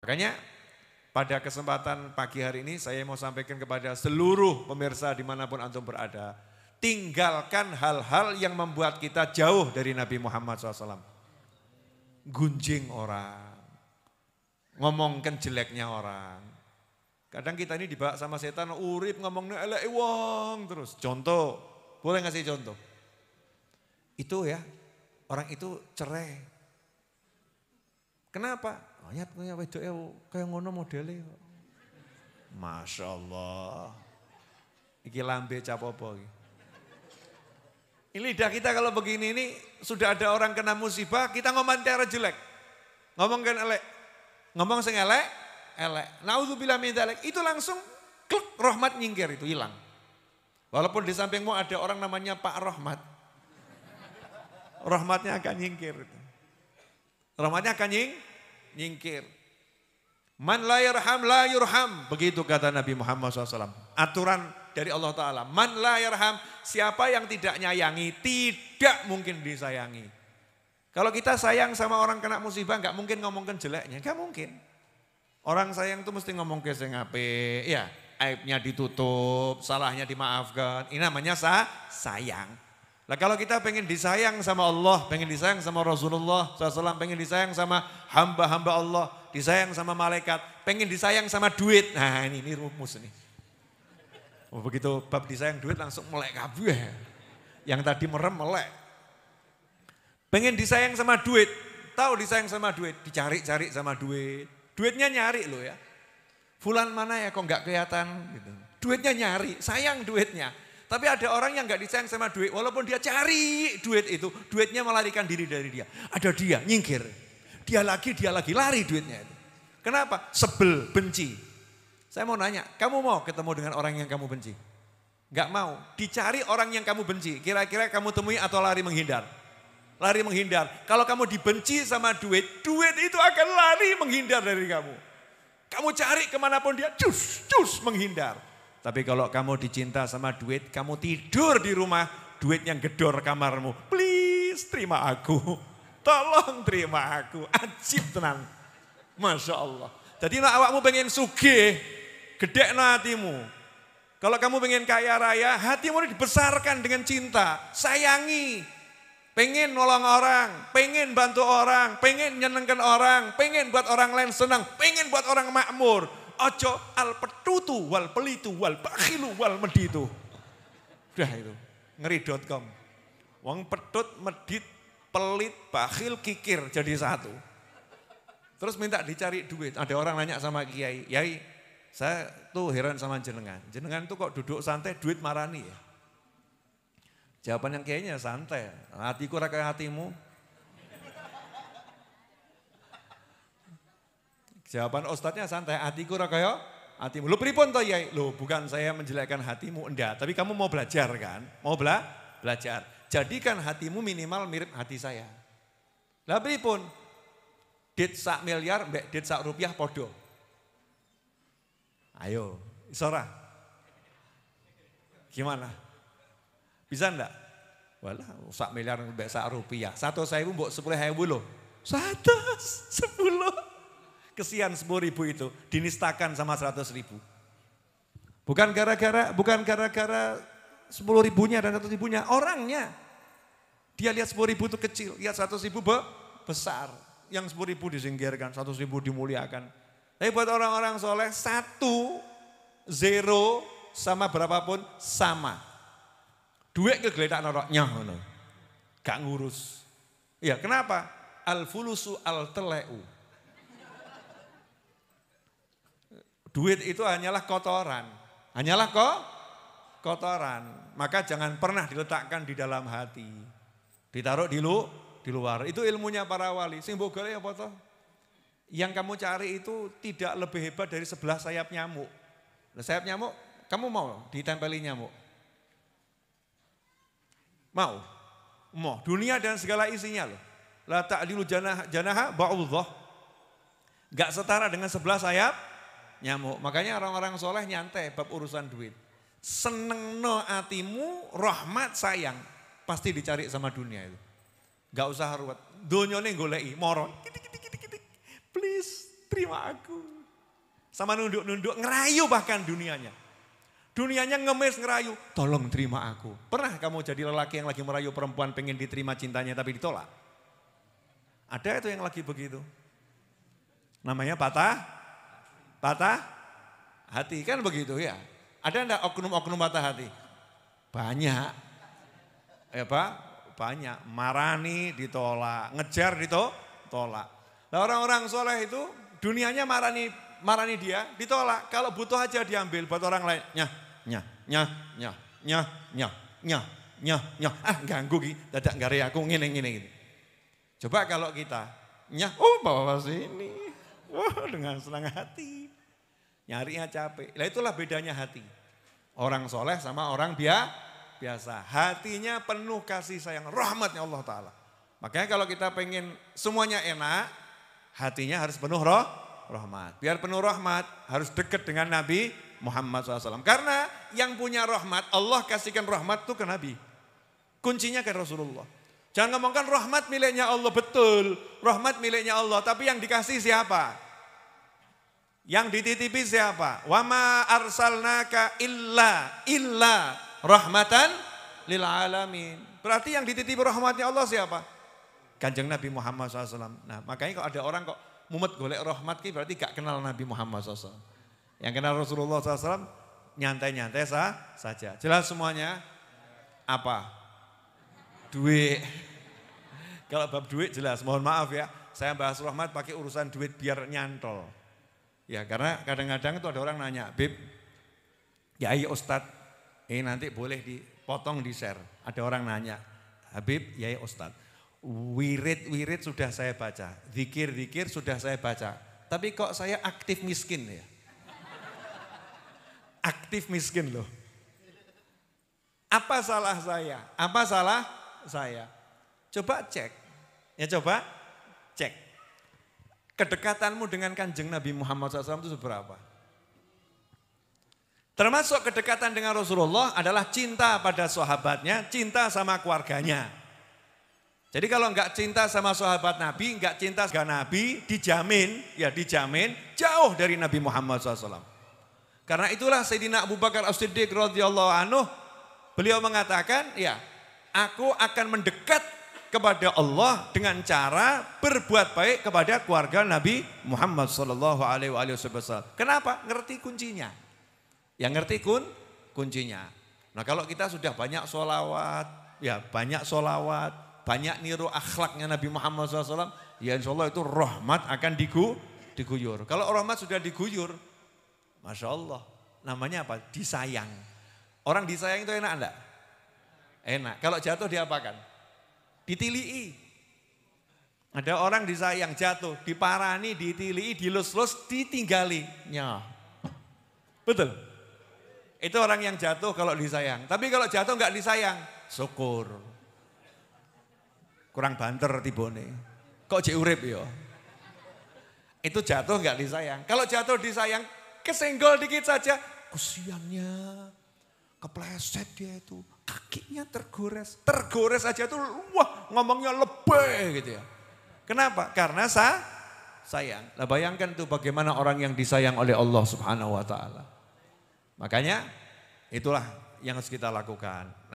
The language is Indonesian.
Makanya pada kesempatan pagi hari ini saya mau sampaikan kepada seluruh pemirsa dimanapun antum berada. Tinggalkan hal-hal yang membuat kita jauh dari Nabi Muhammad SAW. Gunjing orang, ngomongkan jeleknya orang. Kadang kita ini dibawa sama setan, urip ngomongnya elek wong terus. Contoh, boleh ngasih contoh? Itu ya, orang itu cerai. Kenapa? Ayatnya wedoknya kayak ngono modelnya. Masya Allah. Iki lambe capopo. Ini lidah kita kalau begini ini sudah ada orang kena musibah, kita ngomentari jelek. Ngomongkan elek. Ngomong sing elek, elek. Naudzubillah min dzalik. Itu langsung klik rahmat nyingkir itu hilang. Walaupun di sampingmu ada orang namanya Pak Rahmat. Rahmatnya akan nyingkir. Rahmatnya akan nyingkir. Man la yarham la yurham. Begitu kata Nabi Muhammad SAW. Aturan dari Allah Ta'ala. Man la yarham. Siapa yang tidak nyayangi tidak mungkin disayangi. Kalau kita sayang sama orang kena musibah gak mungkin ngomongkan jeleknya. Gak mungkin. Orang sayang itu mesti ngomong ke sing apik. Ya, aibnya ditutup, salahnya dimaafkan. Ini namanya sayang. Nah kalau kita pengen disayang sama Allah, pengen disayang sama Rasulullah SAW, pengen disayang sama hamba-hamba Allah, disayang sama malaikat, pengen disayang sama duit. Nah ini rumus nih. Oh, begitu bab disayang duit langsung melek kabeh. Yang tadi merem melek. Pengen disayang sama duit, tahu disayang sama duit, dicari-cari sama duit. Duitnya nyari loh ya. Fulan mana ya kok nggak kelihatan gitu. Duitnya nyari, sayang duitnya. Tapi ada orang yang gak disayang sama duit, walaupun dia cari duit itu, duitnya melarikan diri dari dia. Ada dia, nyingkir. Dia lagi, lari duitnya itu. Kenapa? Sebel, benci. Saya mau nanya, kamu mau ketemu dengan orang yang kamu benci? Gak mau, dicari orang yang kamu benci. Kira-kira kamu temui atau lari menghindar? Lari menghindar. Kalau kamu dibenci sama duit, duit itu akan lari menghindar dari kamu. Kamu cari kemanapun dia, cus menghindar. Tapi kalau kamu dicinta sama duit, kamu tidur di rumah, duit yang gedor kamarmu. Please terima aku, tolong terima aku, ajib tenang. Masya Allah. Jadi awakmu pengen sugih, gede hatimu. Kalau kamu pengen kaya raya, hatimu dibesarkan dengan cinta, sayangi. Pengen nolong orang, pengen bantu orang, pengen nyenengkan orang, pengen buat orang lain senang, pengen buat orang makmur. Ojo al petutu wal pelitu wal bakhilu wal meditu. Udah itu, ngeri.com. Wong petut, medit, pelit, bakhil, kikir jadi satu. Terus minta dicari duit. Ada orang nanya sama kiai, "Yai, saya tuh heran sama jenengan. Jenengan tuh kok duduk santai duit marani ya?" Jawaban yang kiainya santai. Hatiku ra kaya hatimu. Jawaban ustadznya santai, hatiku ra kaya hatimu. Lu pripun toh Yai? Loh bukan saya menjelekkan hatimu, enggak. Tapi kamu mau belajar kan? Mau belajar. Jadikan hatimu minimal mirip hati saya. Lah pripun? Dit sak miliar, mbek dit sak rupiah podo. Ayo, isora. Gimana? Bisa enggak? Walah, sak miliar mbek sak rupiah. 1.000 mbok 10.000 loh. 10. Kesian 10.000 itu dinistakan sama 100.000. Bukan gara-gara 10.000-nya dan 100.000-nya, orangnya. Dia lihat 10.000 itu kecil, lihat 100.000 besar. Yang 10.000 disingkirkan, 100.000 dimuliakan. Tapi buat orang-orang soleh, 1, 0 sama berapapun sama. Duit kegeledak noroknya, gak ngurus. Iya, kenapa? Al-fulusu al-teleu. Duit itu hanyalah kotoran. Hanyalah kotoran. Maka jangan pernah diletakkan di dalam hati. Ditaruh di luar. Itu ilmunya para wali. Sing mbok golek apa toh? Yang kamu cari itu tidak lebih hebat dari sebelah sayap nyamuk. Nah, sayap nyamuk, kamu mau ditempeli nyamuk? Mau? Mau. Dunia dan segala isinya loh. La ta'dilu janaha ba'udhah. Gak setara dengan sebelah sayap nyamuk. Makanya orang-orang soleh nyantai bab urusan duit. Senengno atimu, rahmat sayang. Pasti dicari sama dunia itu. Gak usah ruwet. Donyone goleki, moro. Please, terima aku. Sama nunduk-nunduk, ngerayu bahkan dunianya. Dunianya ngemis ngerayu, tolong terima aku. Pernah kamu jadi lelaki yang lagi merayu perempuan pengen diterima cintanya tapi ditolak? Ada itu yang lagi begitu. Namanya patah hati, kan begitu ya. Ada enggak oknum-oknum patah hati? Banyak. Ya Pak, banyak. Marani ditolak, ngejar ditolak. Nah orang-orang soleh itu dunianya marani dia, ditolak. Kalau butuh aja diambil buat orang lain. Ganggu ki, dadak nggare aku ngene. Coba kalau kita, bawa sini. Dengan senang hati. Nyarinya capek. Nah itulah bedanya hati. Orang soleh sama orang biasa. Hatinya penuh kasih sayang, rahmatnya Allah Ta'ala. Makanya kalau kita pengen semuanya enak, hatinya harus penuh rahmat. Biar penuh rahmat, harus dekat dengan Nabi Muhammad SAW. Karena yang punya rahmat, Allah kasihkan rahmat itu ke Nabi. Kuncinya ke Rasulullah. Jangan ngomongkan rahmat miliknya Allah, betul. Rahmat miliknya Allah, tapi yang dikasih siapa? Yang dititipi siapa? Wa ma arsalnaka illa rahmatan lil alamin. Berarti yang dititipi rahmatnya Allah siapa? Kanjeng Nabi Muhammad SAW. Nah makanya kalau ada orang kok mumet golek rahmat ki berarti gak kenal Nabi Muhammad SAW. Yang kenal Rasulullah SAW nyantai-nyantai saja. Jelas semuanya? Apa? Duit. Kalau bab duit jelas, mohon maaf ya. Saya bahas rahmat pakai urusan duit biar nyantol. Ya karena kadang-kadang itu ada orang nanya, Bib, Yai Ustadz, nanti boleh dipotong di share. Ada orang nanya, Habib, Yai Ustadz, wirid sudah saya baca, zikir sudah saya baca. Tapi kok saya aktif miskin ya? Aktif miskin loh. Apa salah saya? Apa salah saya? Coba cek. Ya coba cek. Kedekatanmu dengan Kanjeng Nabi Muhammad SAW itu seberapa? Termasuk kedekatan dengan Rasulullah adalah cinta pada sahabatnya, cinta sama keluarganya. Jadi kalau enggak cinta sama sahabat Nabi, enggak cinta sama Nabi, dijamin jauh dari Nabi Muhammad SAW. Karena itulah Sayyidina Abu Bakar As-Siddiq radhiyallahu anhu, beliau mengatakan, ya, aku akan mendekat kepada Allah dengan cara berbuat baik kepada keluarga Nabi Muhammad SAW. Kenapa? Ngerti kuncinya. Yang ngerti kuncinya. Nah kalau kita sudah banyak sholawat, banyak niru akhlaknya Nabi Muhammad SAW, ya insya Allah itu rahmat akan diguyur. Kalau rahmat sudah diguyur, Masya Allah, namanya apa? Disayang. Orang disayang itu enak enggak? Enak. Kalau jatuh diapakan? Ditilii. Ada orang disayang jatuh, diparani, ditilii, dilus-lus, ditinggali. Betul? Itu orang yang jatuh kalau disayang. Tapi kalau jatuh enggak disayang, syukur. Kurang banter tibone. Kok jek urip ya? Itu jatuh enggak disayang. Kalau jatuh disayang, kesenggol dikit saja, kesiannya. Kepleset dia itu, kakinya tergores aja tuh, wah ngomongnya lebay gitu ya. Kenapa? Karena sayang. Nah bayangkan tuh bagaimana orang yang disayang oleh Allah Subhanahu Wa Taala. Makanya itulah yang harus kita lakukan.